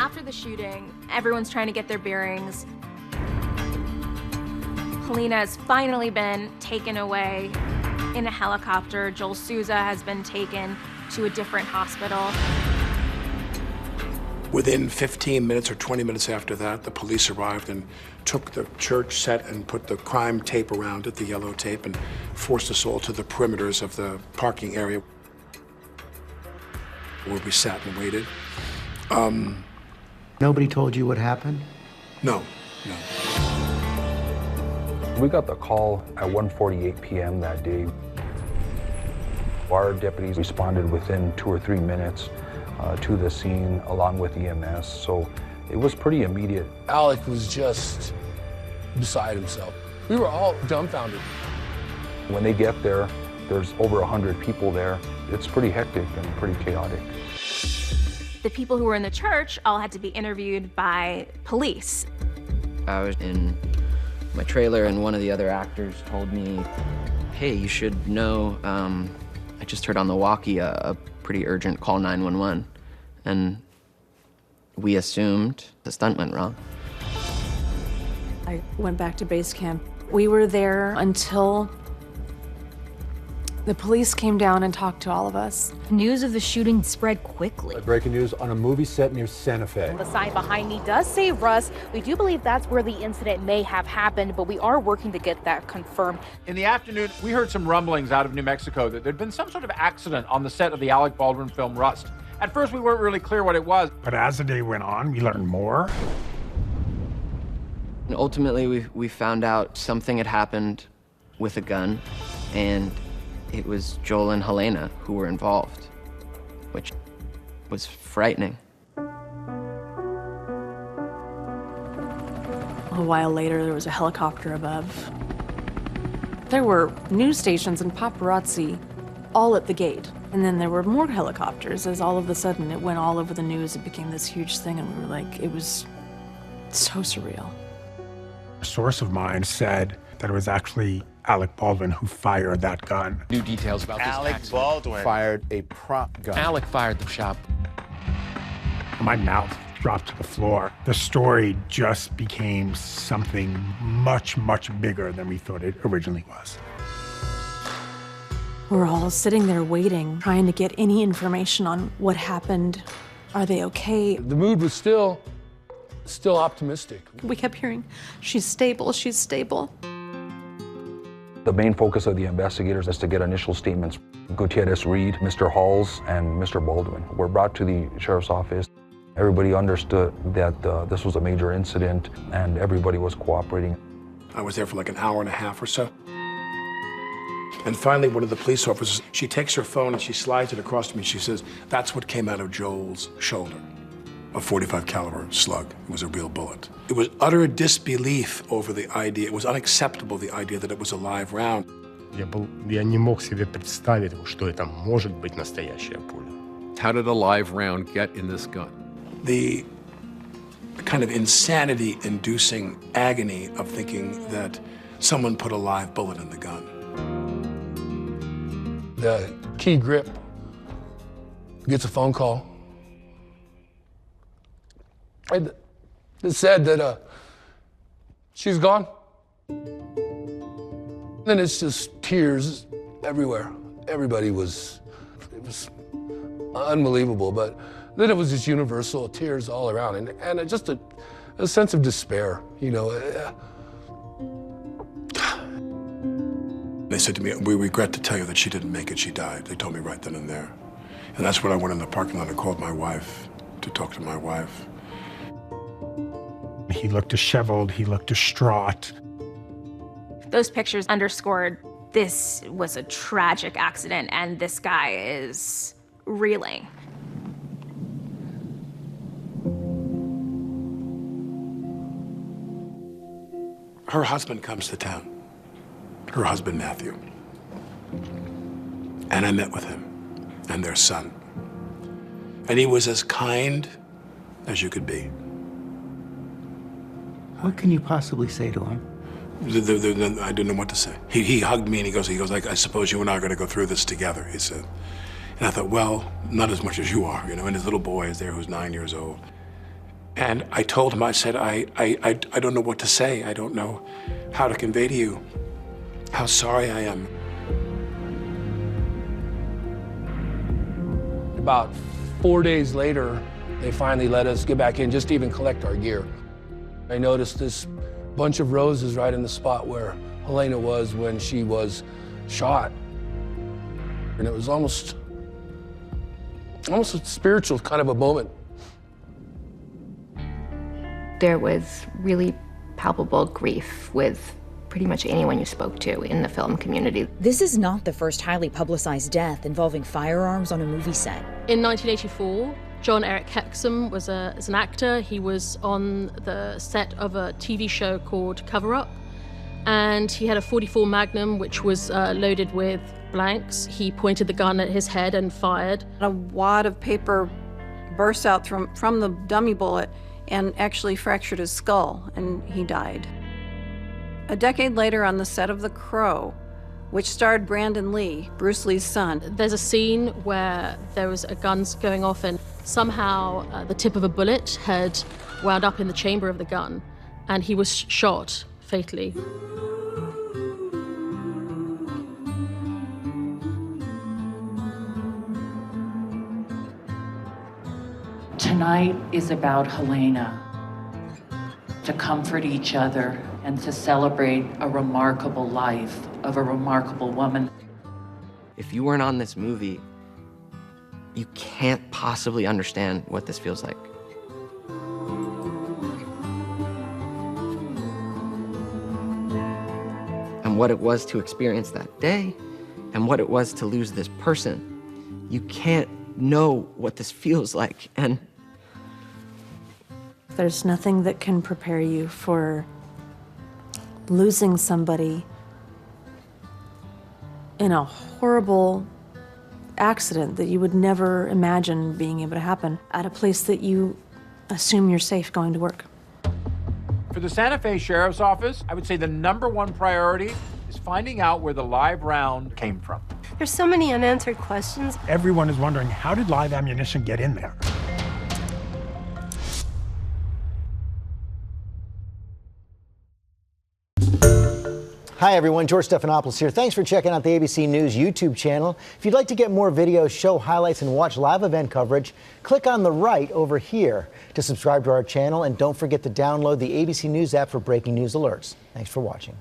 After the shooting, everyone's trying to get their bearings. Halyna has finally been taken away in a helicopter. Joel Souza has been taken to a different hospital. Within 15 minutes or 20 minutes after that, the police arrived and took the church set and put the crime tape around it, the yellow tape, and forced us all to the perimeters of the parking area where we sat and waited. Nobody told you what happened? No. We got the call at 1:48 p.m. that day. Our deputies responded within 2 or 3 minutes to the scene along with EMS, so it was pretty immediate. Alec was just beside himself. We were all dumbfounded. When they get there, there's over 100 people there. It's pretty hectic and pretty chaotic. The people who were in the church all had to be interviewed by police. I was in my trailer and one of the other actors told me, hey, you should know, I just heard on the walkie a pretty urgent call 911. And we assumed the stunt went wrong. I went back to base camp. We were there until the police came down and talked to all of us. News of the shooting spread quickly. Breaking news on a movie set near Santa Fe. The sign behind me does say Russ. We do believe that's where the incident may have happened, but we are working to get that confirmed. In the afternoon, we heard some rumblings out of New Mexico that there'd been some sort of accident on the set of the Alec Baldwin film Rust. At first, we weren't really clear what it was. But as the day went on, we learned more. And ultimately, we found out something had happened with a gun, and it was Joel and Halyna who were involved, which was frightening. A while later, there was a helicopter above. There were news stations and paparazzi all at the gate. And then there were more helicopters as all of a sudden it went all over the news. It became this huge thing, and we were like, it was so surreal. A source of mine said that it was actually Alec Baldwin who fired that gun. New details about this Alec accident. Baldwin fired a prop gun. Alec fired the shot. My mouth dropped to the floor. The story just became something much, much bigger than we thought it originally was. We're all sitting there waiting, trying to get any information on what happened. Are they okay? The mood was still optimistic. We kept hearing, she's stable, she's stable. The main focus of the investigators is to get initial statements. Gutierrez Reed, Mr. Halls, and Mr. Baldwin were brought to the sheriff's office. Everybody understood that this was a major incident, and everybody was cooperating. I was there for like an hour and a half or so. And finally, one of the police officers, she takes her phone and she slides it across to me. She says, that's what came out of Joel's shoulder. A .45 caliber slug. It was a real bullet. It was utter disbelief over the idea. It was unacceptable, the idea that it was a live round. Я не мог себе представить, что это может быть настоящая пуля. How did a live round get in this gun? The kind of insanity-inducing agony of thinking that someone put a live bullet in the gun. The key grip gets a phone call. It said that she's gone. Then it's just tears everywhere. Everybody it was unbelievable, but then it was just universal tears all around, and just a sense of despair, you know. They said to me, we regret to tell you that she didn't make it, she died. They told me right then and there. And that's when I went in the parking lot and called my wife to talk to my wife. He looked disheveled, he looked distraught. Those pictures underscored this was a tragic accident, and this guy is reeling. Her husband comes to town. Her husband, Matthew. And I met with him and their son. And he was as kind as you could be. What can you possibly say to him? I didn't know what to say. He hugged me and he goes, I suppose you and I are going to go through this together, he said. And I thought, well, not as much as you are, you know, and his little boy is there who's 9 years old. And I told him, I said, I don't know what to say. I don't know how to convey to you how sorry I am. About 4 days later, they finally let us get back in just to even collect our gear. I noticed this bunch of roses right in the spot where Halyna was when she was shot. And it was almost a spiritual kind of a moment. There was really palpable grief with pretty much anyone you spoke to in the film community. This is not the first highly publicized death involving firearms on a movie set. In 1984, John Eric Hexum was an actor. He was on the set of a TV show called Cover Up, and he had a .44 Magnum which was loaded with blanks. He pointed the gun at his head and fired. A wad of paper burst out from the dummy bullet and actually fractured his skull, and he died. A decade later, on the set of The Crow, which starred Brandon Lee, Bruce Lee's son. There's a scene where there was a gun going off, and somehow the tip of a bullet had wound up in the chamber of the gun, and he was shot fatally. Tonight is about Halyna, to comfort each other and to celebrate a remarkable life of a remarkable woman. If you weren't on this movie, you can't possibly understand what this feels like. And what it was to experience that day, and what it was to lose this person. You can't know what this feels like, and there's nothing that can prepare you for losing somebody in a horrible accident that you would never imagine being able to happen at a place that you assume you're safe going to work. For the Santa Fe Sheriff's Office, I would say the #1 priority is finding out where the live round came from. There's so many unanswered questions. Everyone is wondering, how did live ammunition get in there? Hi everyone, George Stephanopoulos here. Thanks for checking out the ABC News YouTube channel. If you'd like to get more videos, show highlights, and watch live event coverage, click on the right over here to subscribe to our channel, and don't forget to download the ABC News app for breaking news alerts. Thanks for watching.